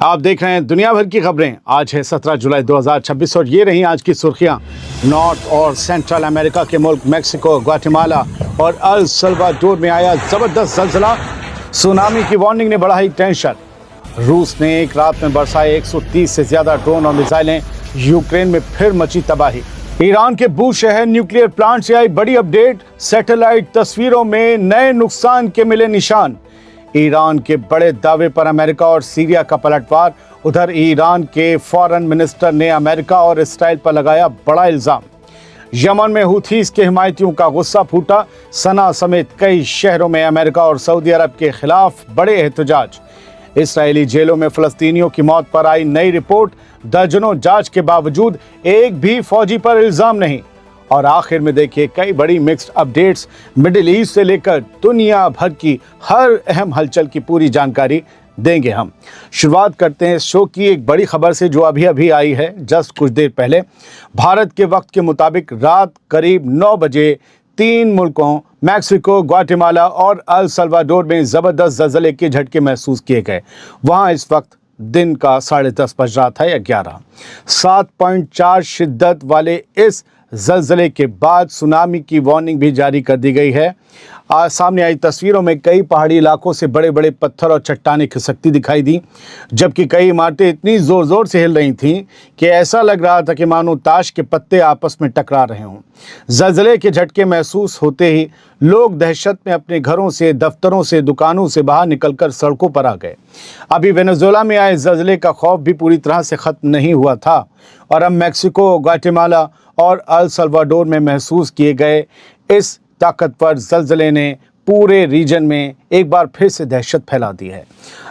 आप देख रहे हैं दुनिया भर की खबरें। आज है 17 जुलाई 2026 और ये रही आज की सुर्खियां। नॉर्थ और सेंट्रल अमेरिका के मुल्क मेक्सिको, ग्वाटेमाला और अल सल्वाडोर में आया जबरदस्त ज़लज़ला। सुनामी की वार्निंग ने बढ़ाई टेंशन। रूस ने एक रात में बरसाए 130 से ज़्यादा ड्रोन और मिसाइलें। यूक्रेन में फिर मची तबाही। ईरान के बूश शहर न्यूक्लियर प्लांट से आई बड़ी अपडेट। सैटेलाइट तस्वीरों में नए नुकसान के मिले निशान। ईरान के बड़े दावे पर अमेरिका और सीरिया का पलटवार। उधर ईरान के फॉरेन मिनिस्टर ने अमेरिका और इसराइल पर लगाया बड़ा इल्जाम। यमन में हुथीस के हिमायतियों का गुस्सा फूटा। सना समेत कई शहरों में अमेरिका और सऊदी अरब के खिलाफ बड़े एहतजाज। इसराइली जेलों में फलस्तीनियों की मौत पर आई नई रिपोर्ट। दर्जनों जांच के बावजूद एक भी फौजी पर इल्जाम नहीं। और आखिर में देखिए कई बड़ी मिक्स्ड अपडेट्स। मिडिल ईस्ट से लेकर दुनिया भर की हर अहम हलचल की पूरी जानकारी देंगे हम। शुरुआत करते हैं इस शो की एक बड़ी खबर से जो अभी अभी आई है जस्ट कुछ देर पहले। भारत के वक्त के मुताबिक रात करीब 9 बजे 3 मुल्कों मैक्सिको, ग्वाटेमाला और अल सल्वाडोर में ज़बरदस्त ज़लज़ले के झटके महसूस किए गए। वहाँ इस वक्त दिन का 10:30 बज रहा था या 11। 7.4 शिद्दत वाले इस ज़लज़ले के बाद सुनामी की वार्निंग भी जारी कर दी गई है। आज सामने आई तस्वीरों में कई पहाड़ी इलाकों से बड़े बड़े पत्थर और चट्टानें खिसकती दिखाई दी, जबकि कई इमारतें इतनी ज़ोर ज़ोर से हिल रही थीं कि ऐसा लग रहा था कि मानो ताश के पत्ते आपस में टकरा रहे हों। ज़लज़ले के झटके महसूस होते ही लोग दहशत में अपने घरों से, दफ्तरों से, दुकानों से बाहर निकलकर सड़कों पर आ गए। अभी वेनेजुएला में आए ज़लज़ले का खौफ भी पूरी तरह से ख़त्म नहीं हुआ था और अब मैक्सिको, ग्वाटेमाला और अल सल्वाडोर में महसूस किए गए इस ताकतवर ज़लज़ले ने पूरे रीजन में एक बार फिर से दहशत फैला दी है।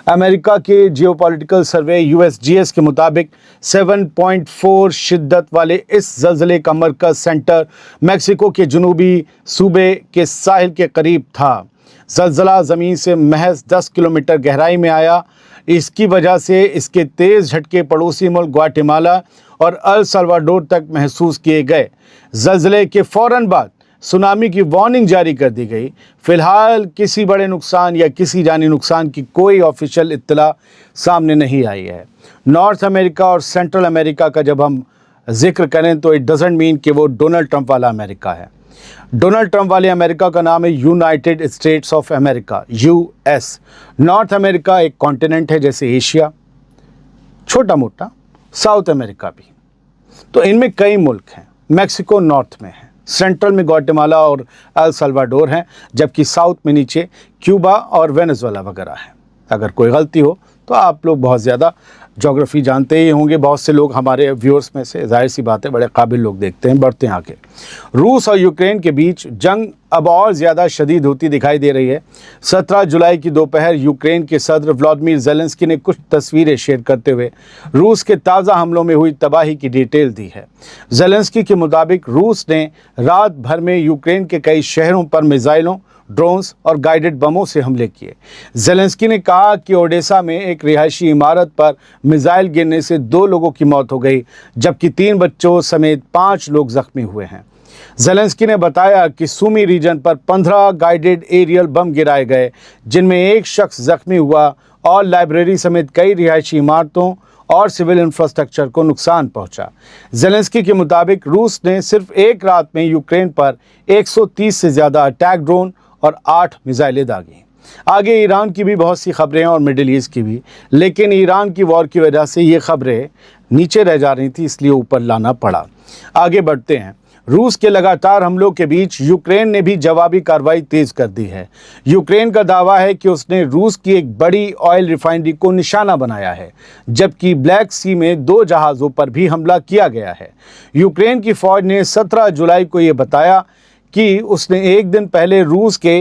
अमेरिका के जियोपॉलिटिकल सर्वे USGS के मुताबिक 7.4 शिद्दत वाले इस ज़लज़ले का मरकज़ सेंटर मैक्सिको के जनूबी सूबे के साहिल के करीब था। ज़लज़ला ज़मीन से महज 10 किलोमीटर गहराई में आया। इसकी वजह से इसके तेज़ झटके पड़ोसी मुल्क ग्वाटेमाला और अल सल्वाडोर तक महसूस किए गए। ज़लज़ले के फ़ौरन बाद सुनामी की वार्निंग जारी कर दी गई। फ़िलहाल किसी बड़े नुकसान या किसी जानी नुकसान की कोई ऑफिशियल इत्तला सामने नहीं आई है। नॉर्थ अमेरिका और सेंट्रल अमेरिका का जब हम जिक्र करें तो इट डजंट मीन कि वो डोनाल्ड ट्रंप वाला अमेरिका है। डोनाल्ड ट्रंप वाले अमेरिका का नाम है United states of America, US। North America एक कॉन्टिनेंट है जैसे एशिया, छोटा मोटा साउथ अमेरिका भी। तो इनमें कई मुल्क हैं। मैक्सिको नॉर्थ में है, सेंट्रल में ग्वाटेमाला और अल सल्वाडोर हैं, जबकि साउथ में नीचे क्यूबा और वेनेजुएला वगैरह हैं। अगर कोई गलती हो तो आप लोग बहुत ज़्यादा ज्योग्राफी जानते ही होंगे। बहुत से लोग हमारे व्यूअर्स में से जाहिर सी बात है बड़े काबिल लोग देखते हैं, बढ़ते हैं आगे। रूस और यूक्रेन के बीच जंग अब और ज़्यादा शदीद होती दिखाई दे रही है। 17 जुलाई की दोपहर यूक्रेन के सदर व्लादिमीर ज़ेलेंस्की ने कुछ तस्वीरें शेयर करते हुए रूस के ताज़ा हमलों में हुई तबाही की डिटेल दी है। ज़ेलेंस्की के मुताबिक रूस ने रात भर में यूक्रेन के कई शहरों पर मिसाइलों, ड्रोन्स और गाइडेड बमों से हमले किए। ज़ेलेंस्की ने कहा कि ओडेसा में एक रिहायशी इमारत पर मिसाइल गिरने से 2 लोगों की मौत हो गई, जबकि 3 बच्चों समेत 5 लोग जख्मी हुए हैं। ज़ेलेंस्की ने बताया कि सुमी रीजन पर 15 गाइडेड एरियल बम गिराए गए, जिनमें एक शख्स जख्मी हुआ और लाइब्रेरी समेत कई रिहायशी इमारतों और सिविल इंफ्रास्ट्रक्चर को नुकसान पहुंचा। ज़ेलेंस्की के मुताबिक रूस ने सिर्फ एक रात में यूक्रेन पर 130 से ज़्यादा अटैक ड्रोन और 8 मिसाइलें दागी। आगे ईरान की भी बहुत सी खबरें और मिडिल ईस्ट की भी, लेकिन ईरान की वॉर की वजह से ये खबरें नीचे रह जा रही थी, इसलिए ऊपर लाना पड़ा। आगे बढ़ते हैं। रूस के लगातार हमलों के बीच यूक्रेन ने भी जवाबी कार्रवाई तेज कर दी है। यूक्रेन का दावा है कि उसने रूस की एक बड़ी ऑयल रिफाइनरी को निशाना बनाया है, जबकि ब्लैक सी में 2 जहाज़ों पर भी हमला किया गया है। यूक्रेन की फ़ौज ने 17 जुलाई को ये बताया कि उसने एक दिन पहले रूस के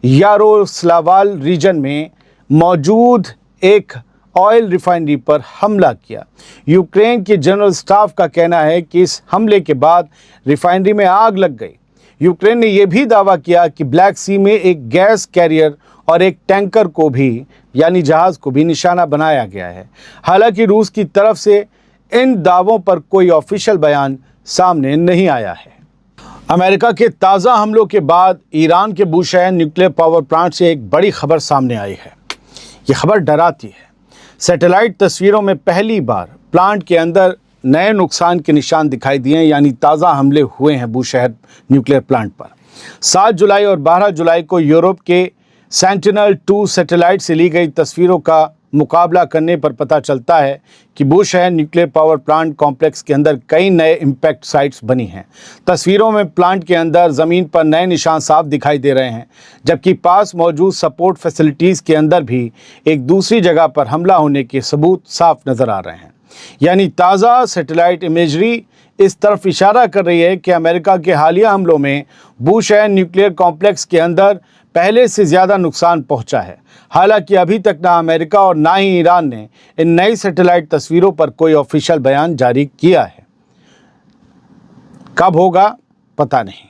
यारोस्लावाल रीजन में मौजूद एक ऑयल रिफाइनरी पर हमला किया। यूक्रेन के जनरल स्टाफ का कहना है कि इस हमले के बाद रिफाइनरी में आग लग गई। यूक्रेन ने यह भी दावा किया कि ब्लैक सी में एक गैस कैरियर और एक टैंकर को भी यानी जहाज़ को भी निशाना बनाया गया है। हालांकि रूस की तरफ से इन दावों पर कोई ऑफिशियल बयान सामने नहीं आया है। अमेरिका के ताज़ा हमलों के बाद ईरान के बूश शहर न्यूक्लियर पावर प्लांट से एक बड़ी खबर सामने आई है। ये खबर डराती है। सैटेलाइट तस्वीरों में पहली बार प्लांट के अंदर नए नुकसान के निशान दिखाई दिए हैं, यानी ताज़ा हमले हुए हैं बूशहर न्यूक्लियर प्लांट पर। 7 जुलाई और 12 जुलाई को यूरोप के सेंटिनल-2 सैटेलाइट से ली गई तस्वीरों का मुकाबला करने पर पता चलता है कि Bushehr nuclear power plant complex के अंदर कई नए इम्पैक्ट साइट्स बनी हैं। तस्वीरों में प्लांट के अंदर ज़मीन पर नए निशान साफ दिखाई दे रहे हैं, जबकि पास मौजूद सपोर्ट फैसिलिटीज़ के अंदर भी एक दूसरी जगह पर हमला होने के सबूत साफ नज़र आ रहे हैं। यानी ताज़ा सैटेलाइट इमेजरी इस तरफ इशारा कर रही है कि अमेरिका के हालिया हमलों में बूशहर न्यूक्लियर कॉम्प्लेक्स के अंदर पहले से ज़्यादा नुकसान पहुंचा है। हालांकि अभी तक ना अमेरिका और ना ही ईरान ने इन नई सैटेलाइट तस्वीरों पर कोई ऑफिशियल बयान जारी किया है। कब होगा पता नहीं।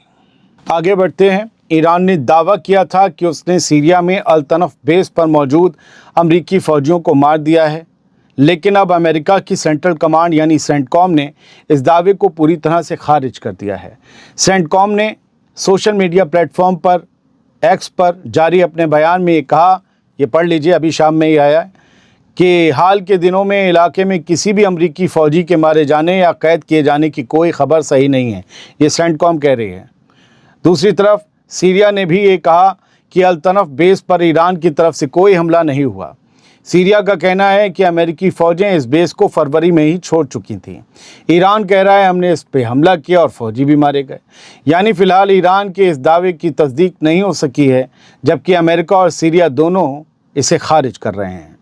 आगे बढ़ते हैं। ईरान ने दावा किया था कि उसने सीरिया में अल तनफ बेस पर मौजूद अमरीकी फ़ौजियों को मार दिया है, लेकिन अब अमेरिका की सेंट्रल कमांड यानी सेंटकॉम ने इस दावे को पूरी तरह से खारिज कर दिया है। सेंटकॉम ने सोशल मीडिया प्लेटफॉर्म पर एक्स पर जारी अपने बयान में ये कहा, ये पढ़ लीजिए, अभी शाम में ही आया है, कि हाल के दिनों में इलाके में किसी भी अमरीकी फ़ौजी के मारे जाने या कैद किए जाने की कोई खबर सही नहीं है। ये सेंटकॉम कह रही है। दूसरी तरफ सीरिया ने भी ये कहा कि अल तनफ बेस पर ईरान की तरफ से कोई हमला नहीं हुआ। सीरिया का कहना है कि अमेरिकी फ़ौजें इस बेस को फरवरी में ही छोड़ चुकी थीं। ईरान कह रहा है हमने इस पे हमला किया और फ़ौजी भी मारे गए। यानी फ़िलहाल ईरान के इस दावे की तस्दीक नहीं हो सकी है, जबकि अमेरिका और सीरिया दोनों इसे खारिज कर रहे हैं।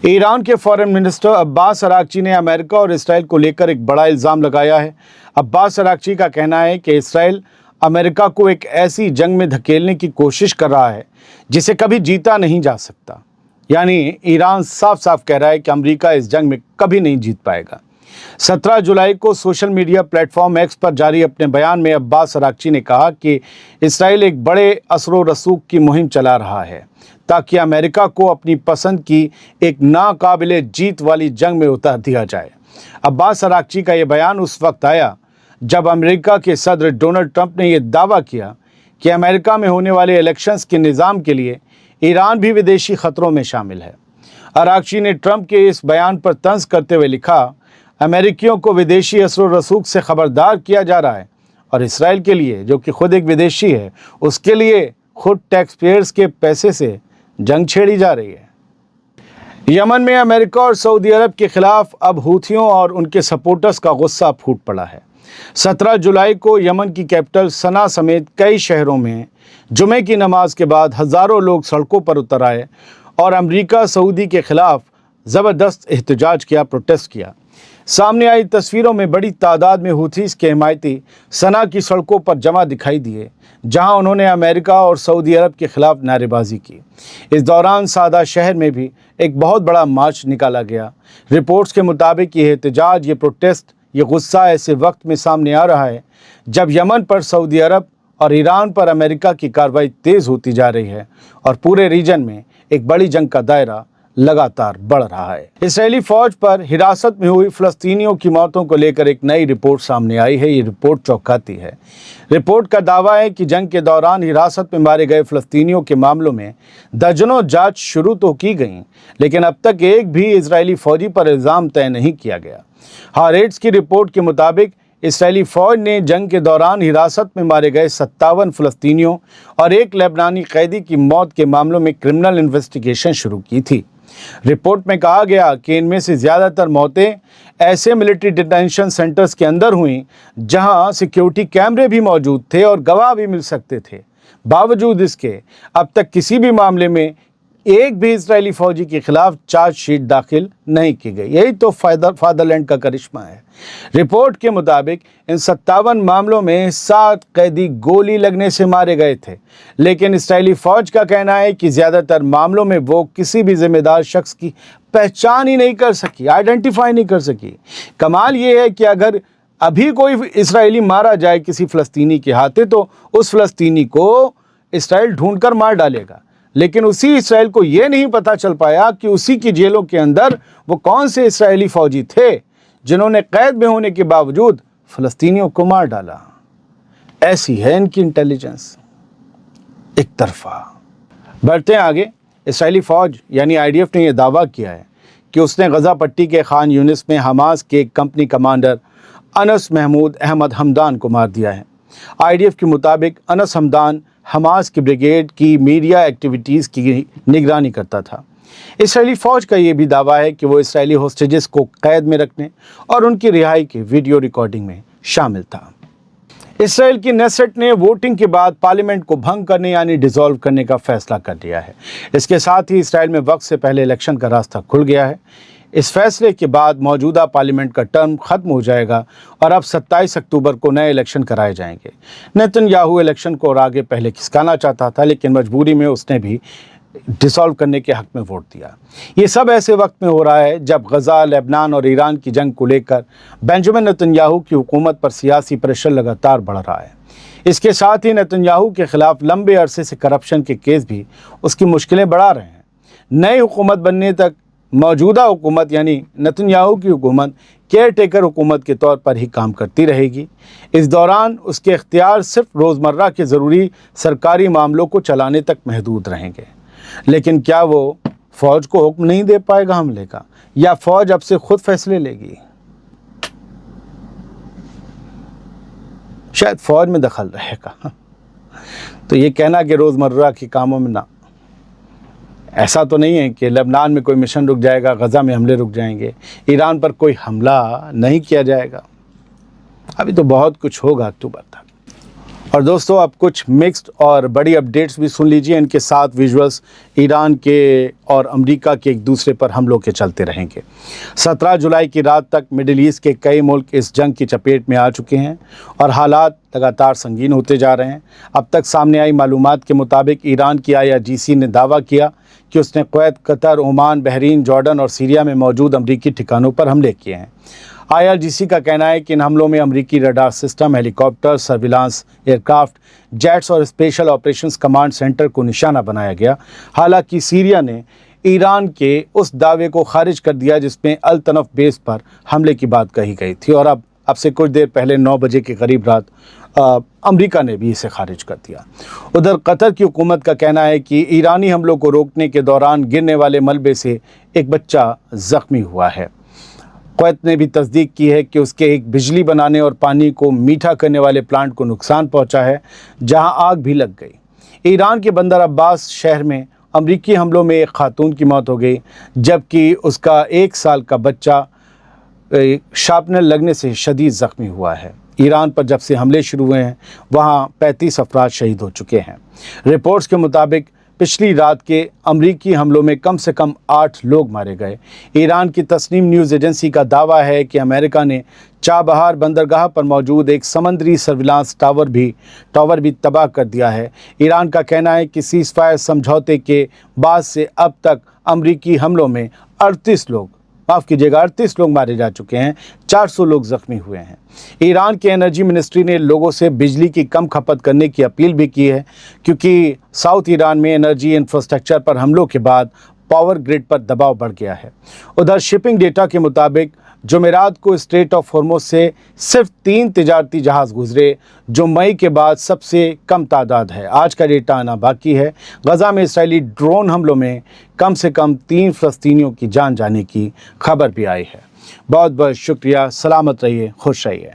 ईरान के फॉरेन मिनिस्टर अब्बास अरागची ने अमेरिका और इसराइल को लेकर एक बड़ा इल्ज़ाम लगाया है। अब्बास अरागची का कहना है कि इसराइल अमेरिका को एक ऐसी जंग में धकेलने की कोशिश कर रहा है जिसे कभी जीता नहीं जा सकता। यानी ईरान साफ साफ कह रहा है कि अमेरिका इस जंग में कभी नहीं जीत पाएगा। 17 जुलाई को सोशल मीडिया प्लेटफॉर्म एक्स पर जारी अपने बयान में अब्बास अरागची ने कहा कि इसराइल एक बड़े असर रसूख की मुहिम चला रहा है ताकि अमेरिका को अपनी पसंद की एक नाकाबिले जीत वाली जंग में उतार दिया जाए। अब्बास अरागची का ये बयान उस वक्त आया जब अमेरिका के सदर डोनाल्ड ट्रंप ने यह दावा किया कि अमेरिका में होने वाले इलेक्शंस के निज़ाम के लिए ईरान भी विदेशी ख़तरों में शामिल है। अरागची ने ट्रंप के इस बयान पर तंज़ करते हुए लिखा, अमेरिकियों को विदेशी असर रसूख से ख़बरदार किया जा रहा है और इसराइल के लिए, जो कि खुद एक विदेशी है, उसके लिए खुद टैक्स पेयर्स के पैसे से जंग छेड़ी जा रही है। यमन में अमेरिका और सऊदी अरब के ख़िलाफ़ अब हूथियों और उनके सपोर्टर्स का गुस्सा फूट पड़ा है। 17 जुलाई को यमन की कैपिटल सना समेत कई शहरों में जुमे की नमाज के बाद हज़ारों लोग सड़कों पर उतर आए और अमेरिका सऊदी के ख़िलाफ़ ज़बरदस्त एहतजाज किया, प्रोटेस्ट किया। सामने आई तस्वीरों में बड़ी तादाद में हूथीज़ के हिमायती सना की सड़कों पर जमा दिखाई दिए, जहां उन्होंने अमेरिका और सऊदी अरब के ख़िलाफ़ नारेबाजी की। इस दौरान सादा शहर में भी एक बहुत बड़ा मार्च निकाला गया। रिपोर्ट्स के मुताबिक ये एहतजाज, ये प्रोटेस्ट, ये गुस्सा ऐसे वक्त में सामने आ रहा है जब यमन पर सऊदी अरब और ईरान पर अमेरिका की कार्रवाई तेज़ होती जा रही है और पूरे रीजन में एक बड़ी जंग का दायरा लगातार बढ़ रहा है। इजरायली फ़ौज पर हिरासत में हुई फ़लस्तीनियों की मौतों को लेकर एक नई रिपोर्ट सामने आई है। ये रिपोर्ट चौंकाती है। रिपोर्ट का दावा है कि जंग के दौरान हिरासत में मारे गए फ़लस्तीनियों के मामलों में दर्जनों जांच शुरू तो की गई, लेकिन अब तक एक भी इजरायली फ़ौजी पर इल्ज़ाम तय नहीं किया गया। हारेट्स की रिपोर्ट के मुताबिक इजरायली फ़ौज ने जंग के दौरान हिरासत में मारे गए 57 फ़लस्तीनियों और एक लेबनानी कैदी की मौत के मामलों में क्रिमिनल इन्वेस्टिगेशन शुरू की थी। रिपोर्ट में कहा गया कि इनमें से ज़्यादातर मौतें ऐसे मिलिट्री डिटेंशन सेंटर्स के अंदर हुईं जहां सिक्योरिटी कैमरे भी मौजूद थे और गवाह भी मिल सकते थे। बावजूद इसके अब तक किसी भी मामले में एक भी इजरायली फ़ौजी के खिलाफ चार्जशीट दाखिल नहीं की गई। यही तो फादरलैंड का करिश्मा है। रिपोर्ट के मुताबिक इन 57 मामलों में 7 कैदी गोली लगने से मारे गए थे, लेकिन इजरायली फ़ौज का कहना है कि ज़्यादातर मामलों में वो किसी भी जिम्मेदार शख्स की पहचान ही नहीं कर सकी, आइडेंटिफाई नहीं कर सकी। कमाल ये है कि अगर अभी कोई इजरायली मारा जाए किसी फ़लस्तीनी के हाथे तो उस फ़लस्तीनी को इसराइल ढूंढ कर मार डालेगा, लेकिन उसी इसराइल को ये नहीं पता चल पाया कि उसी की जेलों के अंदर वो कौन से इसराइली फ़ौजी थे जिन्होंने कैद में होने के बावजूद फ़लस्तीनियों को मार डाला। ऐसी है इनकी इंटेलिजेंस, एक तरफा। बढ़ते हैं आगे। اسرائیلی فوج یعنی IDF نے یہ دعویٰ کیا ہے کہ اس نے غزہ پٹی کے خان یونس میں حماس کے ایک کمپنی کمانڈر انس محمود احمد حمدان کو مار دیا ہے۔ IDF کے مطابق انس حمدان حماس کی بریگیڈ کی میڈیا ایکٹیویٹیز کی نگرانی کرتا تھا۔ اسرائیلی فوج کا یہ بھی دعویٰ ہے کہ وہ اسرائیلی ہوسٹیجز کو قید میں رکھنے اور ان کی رہائی کی ویڈیو ریکارڈنگ میں شامل تھا۔ اسرائیل کی نیسٹ نے ووٹنگ کے بعد پارلیمنٹ کو بھنگ کرنے یعنی ڈیزالو کرنے کا فیصلہ کر لیا ہے۔ اس کے ساتھ ہی اسرائیل میں وقت سے پہلے الیکشن کا راستہ کھل گیا ہے۔ اس فیصلے کے بعد موجودہ پارلیمنٹ کا ٹرم ختم ہو جائے گا اور اب 27 اکتوبر کو نئے الیکشن کرائے جائیں گے۔ نیتن یاہو الیکشن کو اور آگے پہلے کھسکانا چاہتا تھا، لیکن مجبوری میں اس نے بھی ڈیسالو کرنے کے حق میں ووٹ دیا۔ یہ سب ایسے وقت میں ہو رہا ہے جب غزہ، لبنان اور ایران کی جنگ کو لے کر بنجمن نیتن یاہو کی حکومت پر سیاسی پریشر لگاتار بڑھ رہا ہے۔ اس کے ساتھ ہی نیتن یاہو کے خلاف لمبے عرصے سے کرپشن کے کیس بھی اس کی مشکلیں بڑھا رہے ہیں۔ نئی حکومت بننے تک موجودہ حکومت یعنی نیتن یاہو کی حکومت کیئر ٹیکر حکومت کے طور پر ہی کام کرتی رہے گی۔ اس دوران اس کے اختیار صرف روزمرہ کے ضروری سرکاری معاملوں کو چلانے تک محدود رہیں گے۔ لیکن کیا وہ فوج کو حکم نہیں دے پائے گا حملے کا، یا فوج اب سے خود فیصلے لے گی؟ شاید فوج میں دخل رہے گا۔ تو یہ کہنا کہ روزمرہ کے کاموں میں نہ، ایسا تو نہیں ہے کہ لبنان میں کوئی مشن رک جائے گا، غزہ میں حملے رک جائیں گے، ایران پر کوئی حملہ نہیں کیا جائے گا۔ ابھی تو بہت کچھ ہوگا اکتوبر تک۔ اور دوستو، اب کچھ مکسڈ اور بڑی اپڈیٹس بھی سن لیجئے، ان کے ساتھ ویژولز ایران کے اور امریکہ کے ایک دوسرے پر حملوں کے چلتے رہیں گے۔ 17 جولائی کی رات تک مڈل ایسٹ کے کئی ملک اس جنگ کی چپیٹ میں آ چکے ہیں اور حالات لگاتار سنگین ہوتے جا رہے ہیں۔ اب تک سامنے آئی معلومات کے مطابق ایران کی IRGC نے دعویٰ کیا کہ اس نے کویت، قطر، عمان، بحرین، جارڈن اور سیریا میں موجود امریکی ٹھکانوں پر حملے کیے ہیں۔ IRGC کا کہنا ہے کہ ان حملوں میں امریکی ریڈار سسٹم، ہیلی کاپٹر، سرویلانس ایئرکرافٹ، جیٹس اور اسپیشل آپریشنز کمانڈ سینٹر کو نشانہ بنایا گیا۔ حالانکہ سیریا نے ایران کے اس دعوے کو خارج کر دیا جس میں التنف بیس پر حملے کی بات کہی گئی تھی، اور اب سے کچھ دیر پہلے 9 بجے کے قریب رات امریکہ نے بھی اسے خارج کر دیا۔ ادھر قطر کی حکومت کا کہنا ہے کہ ایرانی حملوں کو روکنے کے دوران گرنے والے ملبے سے ایک بچہ زخمی ہوا ہے۔ کویت نے بھی تصدیق کی ہے کہ اس کے ایک بجلی بنانے اور پانی کو میٹھا کرنے والے پلانٹ کو نقصان پہنچا ہے، جہاں آگ بھی لگ گئی۔ ایران کے بندر عباس شہر میں امریکی حملوں میں ایک خاتون کی موت ہو گئی، جبکہ اس کا 1 سال کا بچہ شارپنر لگنے سے شدید زخمی ہوا ہے۔ ایران پر جب سے حملے شروع ہوئے ہیں وہاں 35 افراد شہید ہو چکے ہیں۔ رپورٹس کے مطابق پچھلی رات کے امریکی حملوں میں کم سے کم 8 لوگ مارے گئے۔ ایران کی تسنیم نیوز ایجنسی کا دعویٰ ہے کہ امریکہ نے چابہار بندرگاہ پر موجود ایک سمندری سرویلانس ٹاور بھی تباہ کر دیا ہے۔ ایران کا کہنا ہے کہ سیز فائر سمجھوتے کے بعد سے اب تک امریکی حملوں میں 38 لوگ مارے جا چکے ہیں، 400 لوگ زخمی ہوئے ہیں۔ ایران کے انرجی منسٹری نے لوگوں سے بجلی کی کم کھپت کرنے کی اپیل بھی کی ہے، کیونکہ ساؤتھ ایران میں انرجی انفراسٹرکچر پر حملوں کے بعد پاور گرڈ پر دباؤ بڑھ گیا ہے۔ ادھر شپنگ ڈیٹا کے مطابق جمعرات کو اسٹریٹ آف ہارمز سے صرف 3 تجارتی جہاز گزرے، جو مئی کے بعد سب سے کم تعداد ہے۔ آج کا ڈیٹا آنا باقی ہے۔ غزہ میں اسرائیلی ڈرون حملوں میں کم سے کم 3 فلسطینیوں کی جان جانے کی خبر بھی آئی ہے۔ بہت بہت شکریہ، سلامت رہیے، خوش رہیے۔